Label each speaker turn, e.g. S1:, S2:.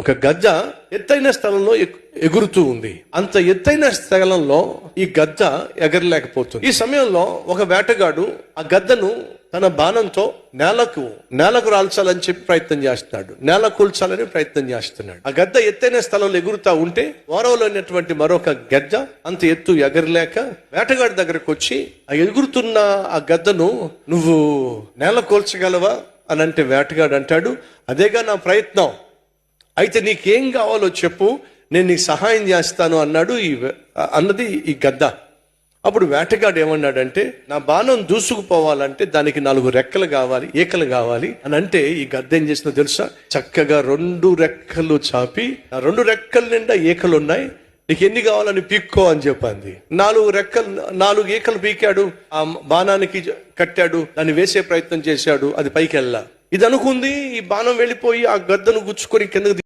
S1: ఒక గద్ద ఎత్తైన స్థలంలో ఎగురుతూ ఉంది. అంత ఎత్తైన స్థలంలో ఈ గద్ద ఎగరలేకపోతుంది. ఈ సమయంలో ఒక వేటగాడు ఆ గద్దను తన బాణంతో నేలకు రాల్చాలని చెప్పి ప్రయత్నం చేస్తున్నాడు. నేల కూల్చాలని ప్రయత్నం చేస్తున్నాడు. ఆ గద్ద ఎత్తైన స్థలంలో ఎగురుతా ఉంటే ఓరవలోనటువంటి మరొక గద్ద అంత ఎత్తు ఎగరలేక వేటగాడి దగ్గరకు వచ్చి ఆ ఎగురుతున్న ఆ గద్దను నువ్వు నేల కూల్చగలవా అని అంటే వేటగాడు అంటాడు, అదేగా నా ప్రయత్నం, అయితే నీకేం కావాలో చెప్పు, నేను నీకు సహాయం చేస్తాను అన్నాడు అన్నది ఈ గద్ద. అప్పుడు వేటగాడు ఏమన్నాడంటే, నా బాణం దూసుకుపోవాలంటే దానికి 4 రెక్కలు కావాలి, ఈకలు కావాలి అని అంటే ఈ గద్ద ఏం చేసిందో తెలుసా? చక్కగా 2 రెక్కలు చాపి, ఆ 2 రెక్కల నిండా ఈకలు ఉన్నాయి, నీకు ఎన్ని కావాలని పీక్కో అని చెప్పింది. 4 ఈకలు పీకాడు, ఆ బాణానికి కట్టాడు, దాన్ని వేసే ప్రయత్నం చేశాడు, అది పైకి వెళ్ళా. ఇది అనుకుంది, ఈ బాణం వెళ్ళిపోయి ఆ గద్దను గుచ్చుకొని కిందకి